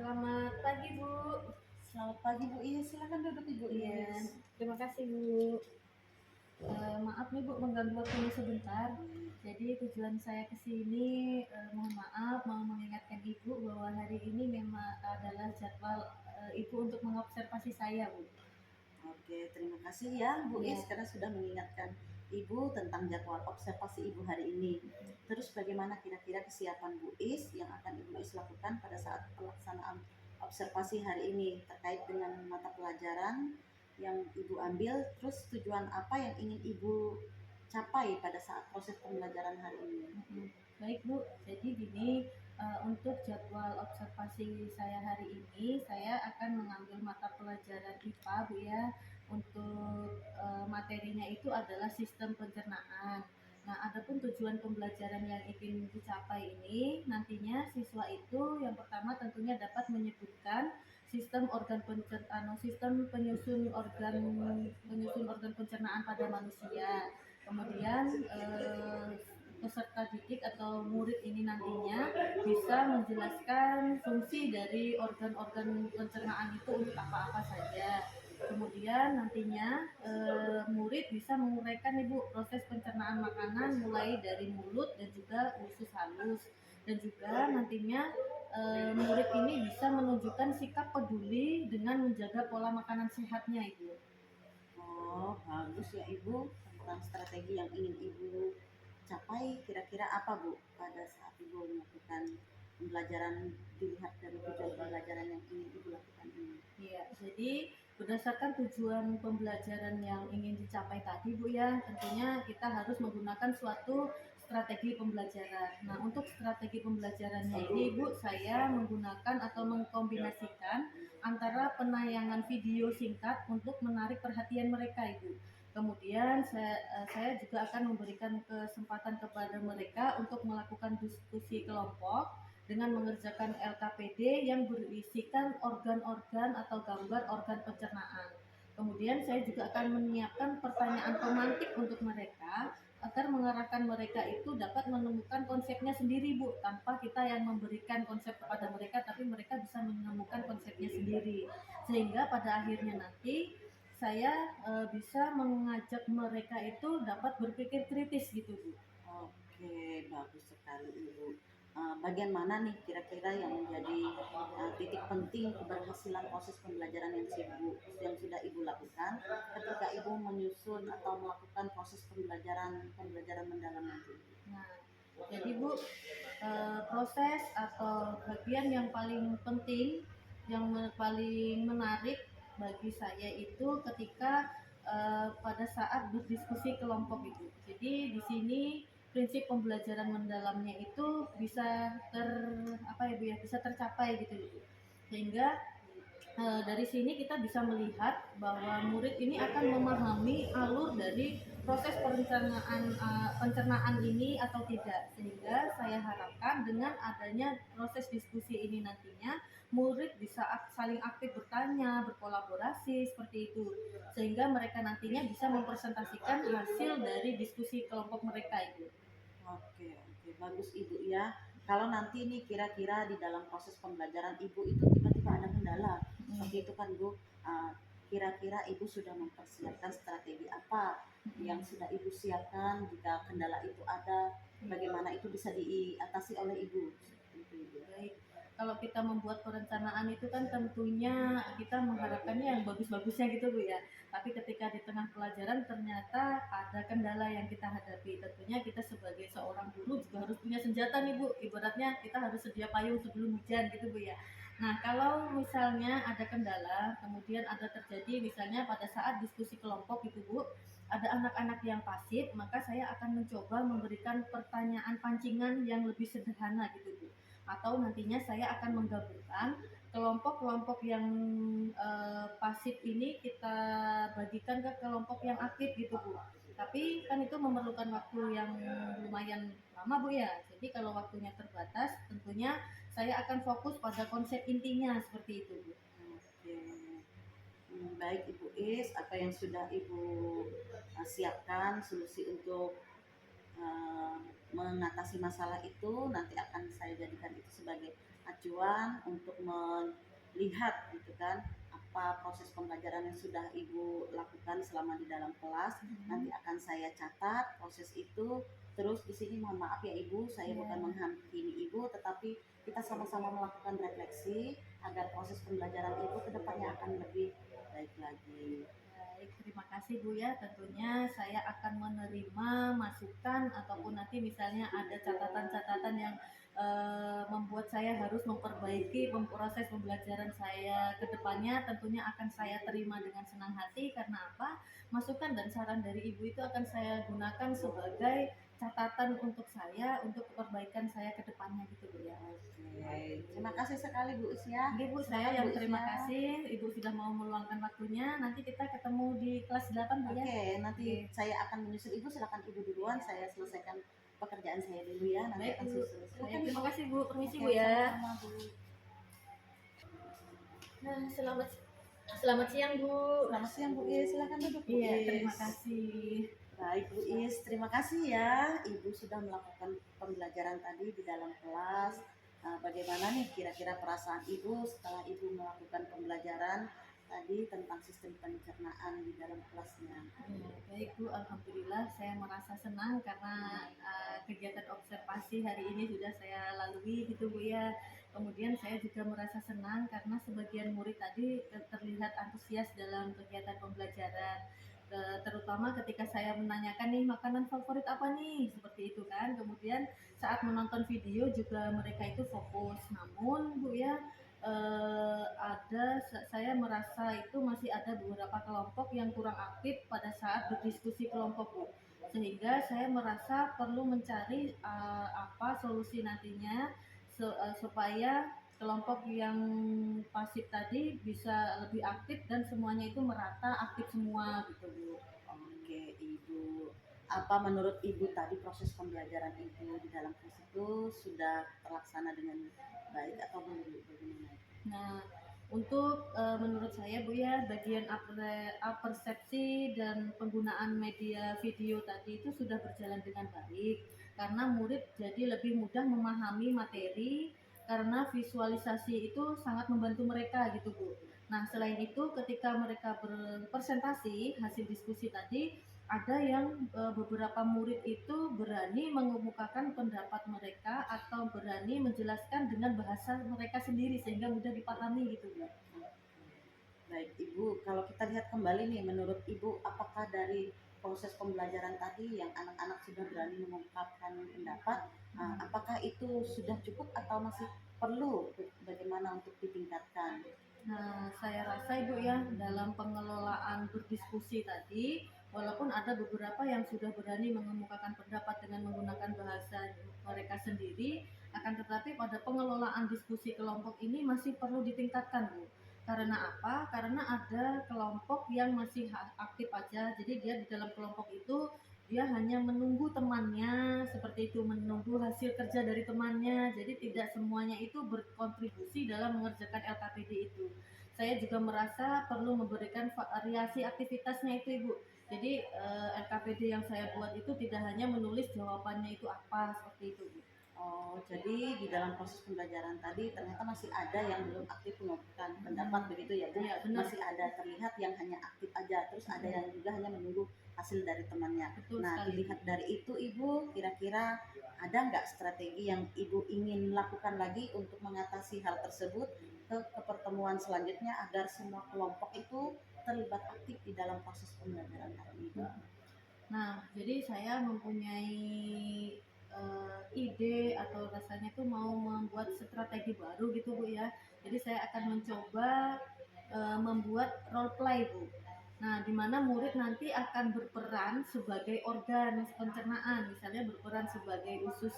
Selamat pagi, Bu. Selamat pagi Bu Is, silakan duduk Ibu Iya, Is. terima kasih, Bu. Maaf nih, Bu, mengganggu waktunya sebentar. Jadi tujuan saya ke sini, mohon maaf, mau mengingatkan Ibu bahwa hari ini memang adalah jadwal Ibu untuk mengobservasi saya, Bu. Oke, terima kasih ya Bu Iya. Is karena sudah mengingatkan Ibu tentang jadwal observasi Ibu hari ini. Terus bagaimana kira-kira kesiapan Bu Is yang akan Ibu Is lakukan pada saat pelaksanaan observasi hari ini terkait dengan mata pelajaran yang Ibu ambil, terus tujuan apa yang ingin Ibu capai pada saat proses pembelajaran hari ini? Baik, Bu, jadi gini, untuk jadwal observasi saya hari ini, saya akan mengambil mata pelajaran IPA, Bu ya. Untuk materinya itu adalah sistem pencernaan. Nah, adapun tujuan pembelajaran yang ingin dicapai ini, nantinya siswa itu yang pertama tentunya dapat menyebutkan sistem organ pencernaan, sistem penyusun organ pencernaan pada manusia. Kemudian peserta didik atau murid ini nantinya bisa menjelaskan fungsi dari organ-organ pencernaan itu untuk apa-apa saja. Kemudian nantinya murid bisa menguraikan Ibu proses pencernaan makanan mulai dari mulut dan juga usus halus, dan juga nantinya murid ini bisa menunjukkan sikap peduli dengan menjaga pola makanan sehatnya, Ibu. Oh, bagus ya Ibu. Tentang strategi yang ingin Ibu capai, kira-kira apa Bu pada saat Ibu melakukan pembelajaran, dilihat dari tujuan pembelajaran yang ingin Ibu lakukan ini? Iya, jadi berdasarkan tujuan pembelajaran yang ingin dicapai tadi, Bu ya, tentunya kita harus menggunakan suatu strategi pembelajaran. Nah, untuk strategi pembelajarannya ini, Bu, saya menggunakan atau mengkombinasikan antara penayangan video singkat untuk menarik perhatian mereka, Ibu. Kemudian saya juga akan memberikan kesempatan kepada mereka untuk melakukan diskusi kelompok dengan mengerjakan LKPD yang berisikan organ-organ atau gambar organ pencernaan. Kemudian saya juga akan menyiapkan pertanyaan pemantik untuk mereka agar mengarahkan mereka itu dapat menemukan konsepnya sendiri, Bu, tanpa kita yang memberikan konsep kepada mereka, tapi mereka bisa menemukan konsepnya sendiri. Sehingga pada akhirnya nanti saya bisa mengajak mereka itu dapat berpikir kritis gitu, Bu. Oke, bagus sekali Ibu. Bagian mana nih kira-kira yang menjadi titik penting keberhasilan proses pembelajaran yang sudah Ibu lakukan ketika Ibu menyusun atau melakukan proses pembelajaran mendalam nanti? Nah, jadi Bu, proses atau bagian yang paling penting, yang paling menarik bagi saya itu ketika pada saat berdiskusi kelompok itu. Jadi di sini prinsip pembelajaran mendalamnya itu bisa bisa tercapai gitu, Bu. Sehingga dari sini kita bisa melihat bahwa murid ini akan memahami alur dari proses pencernaan ini atau tidak, sehingga saya harapkan dengan adanya proses diskusi ini nantinya murid bisa saling aktif bertanya, berkolaborasi seperti itu, sehingga mereka nantinya bisa mempresentasikan hasil dari diskusi kelompok mereka itu. Oke, bagus Ibu ya. Kalau nanti nih kira-kira di dalam proses pembelajaran Ibu itu tiba-tiba ada kendala, seperti itu kan Bu, kira-kira Ibu sudah mempersiapkan strategi apa yang sudah Ibu siapkan jika kendala itu ada, bagaimana itu bisa diatasi oleh Ibu? Seperti itu Ibu. Baik, kalau kita membuat perencanaan itu kan tentunya kita mengharapkannya yang bagus-bagusnya gitu Bu ya. Tapi ketika di tengah pelajaran ternyata ada kendala yang kita hadapi. Tentunya kita sebagai seorang guru juga harus punya senjata nih Bu. Ibaratnya kita harus sedia payung sebelum hujan gitu Bu ya. Nah, kalau misalnya ada kendala, kemudian ada terjadi misalnya pada saat diskusi kelompok gitu Bu, ada anak-anak yang pasif, maka saya akan mencoba memberikan pertanyaan pancingan yang lebih sederhana gitu Bu. Atau nantinya saya akan menggabungkan kelompok-kelompok yang pasif ini kita bagikan ke kelompok yang aktif gitu Bu. Tapi kan itu memerlukan waktu yang lumayan lama Bu ya. Jadi kalau waktunya terbatas, tentunya saya akan fokus pada konsep intinya seperti itu Bu. Oke. Baik Ibu Is, apa yang sudah Ibu siapkan solusi untuk mengatasi masalah itu nanti akan saya jadikan itu sebagai acuan untuk melihat gitu kan apa proses pembelajaran yang sudah ibu lakukan selama di dalam kelas. Nanti akan saya catat proses itu. Terus di sini mohon maaf ya ibu, saya Ya. bukan menghakimi ibu, tetapi kita sama-sama melakukan refleksi agar proses pembelajaran ibu kedepannya akan lebih baik lagi. Baik, terima kasih Bu ya. Tentunya saya akan menerima masukan ataupun nanti misalnya ada catatan-catatan yang membuat saya harus memperbaiki proses pembelajaran saya ke depannya. Tentunya akan saya terima dengan senang hati karena apa? Masukan dan saran dari Ibu itu akan saya gunakan sebagai catatan untuk saya untuk perbaikan saya ke depannya gitu Bu ya. Oke, terima kasih sekali Bu Isya. Oke Bu, saya Silakan yang Bu terima Isya. kasih Ibu sudah mau meluangkan waktunya. Nanti kita ketemu di kelas 8 Bu ya. Oke, nanti Oke. saya akan menyusul ibu. Silakan ibu duluan. Saya selesaikan pekerjaan saya dulu ya. Nanti Baik akan Bu. susul. Baik, Silakan terima ibu. kasih Bu. Permisi Oke, Bu ya. sama-sama Bu. Nah, selamat siang Bu. Selamat siang Bu Is. Silakan duduk Bu Iya, Is. terima kasih. Baik Bu Is, terima kasih ya. Ibu sudah melakukan pembelajaran tadi di dalam kelas. Bagaimana nih kira-kira perasaan ibu setelah ibu melakukan pembelajaran tadi tentang sistem pencernaan di dalam kelasnya? Ya, baik Bu, alhamdulillah saya merasa senang karena kegiatan observasi hari ini sudah saya lalui gitu Bu ya. Kemudian saya juga merasa senang karena sebagian murid tadi terlihat antusias dalam kegiatan pembelajaran. Terutama ketika saya menanyakan nih makanan favorit apa nih, seperti itu kan. Kemudian saat menonton video juga mereka itu fokus. Namun Bu ya, saya merasa itu masih ada beberapa kelompok yang kurang aktif pada saat berdiskusi kelompok Bu, sehingga saya merasa perlu mencari apa solusi nantinya supaya kelompok yang pasif tadi bisa lebih aktif dan semuanya itu merata aktif semua gitu Bu. Oke, Ibu. Apa menurut Ibu tadi proses pembelajaran Ibu di dalam kelas itu sudah terlaksana dengan baik atau belum? Bagaimana? Nah, untuk menurut saya Bu ya, bagian persepsi dan penggunaan media video tadi itu sudah berjalan dengan baik karena murid jadi lebih mudah memahami materi karena visualisasi itu sangat membantu mereka gitu Bu. Nah, selain itu ketika mereka berpresentasi hasil diskusi tadi ada yang beberapa murid itu berani mengemukakan pendapat mereka atau berani menjelaskan dengan bahasa mereka sendiri sehingga mudah dipahami gitu Bu. Baik Ibu, kalau kita lihat kembali nih, menurut Ibu apakah dari proses pembelajaran tadi yang anak-anak sudah berani mengungkapkan pendapat, apakah itu sudah cukup atau masih perlu bagaimana untuk ditingkatkan? Nah, saya rasa Ibu ya dalam pengelolaan berdiskusi tadi, walaupun ada beberapa yang sudah berani mengemukakan pendapat dengan menggunakan bahasa mereka sendiri, akan tetapi pada pengelolaan diskusi kelompok ini masih perlu ditingkatkan Bu. Karena apa? Karena ada kelompok yang masih aktif aja, jadi dia di dalam kelompok itu dia hanya menunggu temannya, seperti itu menunggu hasil kerja dari temannya, jadi tidak semuanya itu berkontribusi dalam mengerjakan LKPD itu. Saya juga merasa perlu memberikan variasi aktivitasnya itu Ibu. Jadi LKPD yang saya buat itu tidak hanya menulis jawabannya itu apa, seperti itu Bu. Oh, jadi di dalam proses pembelajaran tadi ternyata masih ada yang belum aktif mengemukakan pendapat begitu ya Bu? Iya, benar. Masih ada terlihat yang hanya aktif aja, terus ada yang juga hanya menunggu hasil dari temannya. Betul Nah, sekali. dilihat dari itu Ibu, kira-kira ada nggak strategi yang Ibu ingin lakukan lagi untuk mengatasi hal tersebut ke pertemuan selanjutnya agar semua kelompok itu terlibat aktif di dalam proses pembelajaran hari ini? Nah, jadi saya mempunyai ide atau rasanya tuh mau membuat strategi baru gitu Bu ya. Jadi saya akan mencoba membuat role play Bu. Nah, di mana murid nanti akan berperan sebagai organ pencernaan, misalnya berperan sebagai usus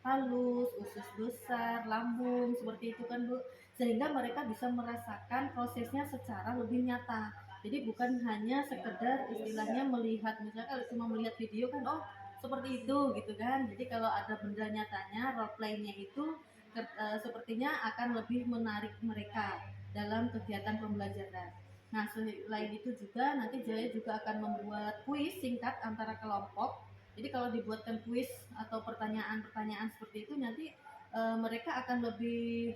halus, usus besar, lambung, seperti itu kan Bu. Sehingga mereka bisa merasakan prosesnya secara lebih nyata. Jadi bukan hanya sekedar istilahnya melihat, misalnya kalau cuma melihat video kan oh seperti itu gitu kan. Jadi kalau ada benda nyatanya, role play-nya itu sepertinya akan lebih menarik mereka dalam kegiatan pembelajaran. Nah, selain itu juga nanti Jaya juga akan membuat kuis singkat antara kelompok. Jadi kalau dibuatkan kuis atau pertanyaan-pertanyaan seperti itu nanti mereka akan lebih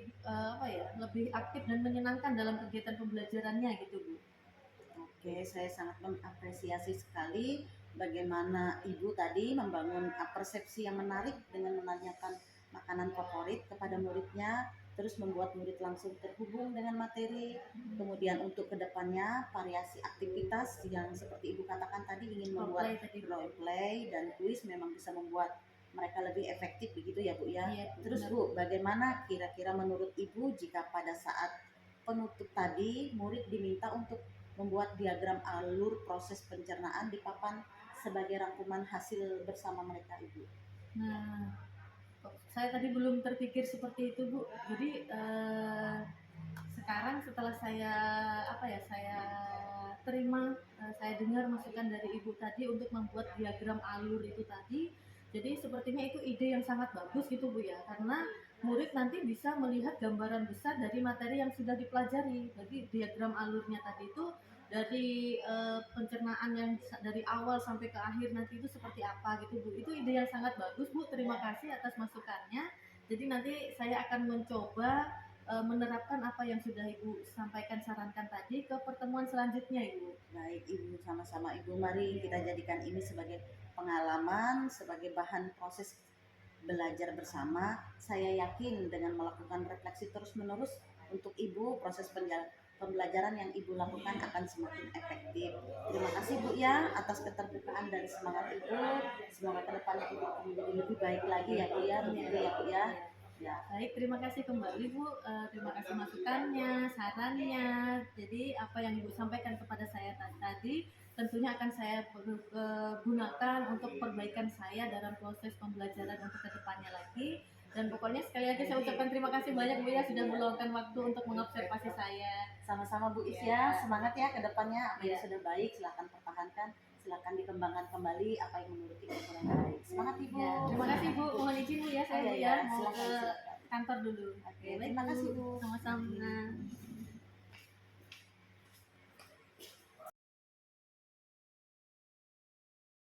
lebih aktif dan menyenangkan dalam kegiatan pembelajarannya gitu Bu. Oke, saya sangat mengapresiasi sekali bagaimana Ibu tadi membangun persepsi yang menarik dengan menanyakan makanan favorit kepada muridnya, terus membuat murid langsung terhubung dengan materi. Kemudian untuk kedepannya variasi aktivitas yang seperti Ibu katakan tadi ingin Role membuat play tadi Bu. role play dan kuis memang bisa membuat mereka lebih efektif begitu ya Bu ya. Iya, Terus benar. Bu, bagaimana kira-kira menurut Ibu jika pada saat penutup tadi murid diminta untuk membuat diagram alur proses pencernaan di papan sebagai rangkuman hasil bersama mereka Ibu? Nah, saya tadi belum terpikir seperti itu Bu. Jadi sekarang setelah saya terima, saya dengar masukan dari Ibu tadi untuk membuat diagram alur itu tadi. Jadi sepertinya itu ide yang sangat bagus gitu Bu ya, karena murid nanti bisa melihat gambaran besar dari materi yang sudah dipelajari. Jadi diagram alurnya tadi itu dari pencernaan yang dari awal sampai ke akhir nanti itu seperti apa gitu Bu. Itu ide yang sangat bagus Bu. Terima kasih atas masukannya. Jadi nanti saya akan mencoba menerapkan apa yang sudah Ibu sampaikan sarankan tadi ke pertemuan selanjutnya Ibu. Baik Ibu, sama-sama Ibu, mari kita jadikan ini sebagai pengalaman, sebagai bahan proses belajar bersama. Saya yakin dengan melakukan refleksi terus-menerus untuk Ibu, proses pembelajaran yang Ibu lakukan akan semakin efektif. Terima kasih Bu ya atas keterbukaan dan semangat Ibu. Semoga ke depan Ibu akan menjadi lebih baik lagi ya Bu ya, begitu ya Bu ya. Ya. Baik, terima kasih kembali Bu. Terima kasih masukannya, sarannya. Jadi apa yang Ibu sampaikan kepada saya tadi tentunya akan saya gunakan untuk perbaikan saya dalam proses pembelajaran untuk kedepannya lagi. Dan pokoknya sekali lagi saya ucapkan terima kasih banyak Bu ya sudah meluangkan waktu untuk mengobservasi saya. Sama-sama Bu Is ya, semangat ya ke depannya. Apa yang Ya. sudah baik silahkan pertahankan, silahkan dikembangkan kembali apa yang menurut Ibu kurang baik. Semangat Ibu. Ya, terima kasih Bu. Mohon izin Bu ya saya Oh, Bu iya, ya mau silakan, ke silakan. kantor dulu. Oke, Baik, terima kasih Bu. Sama-sama.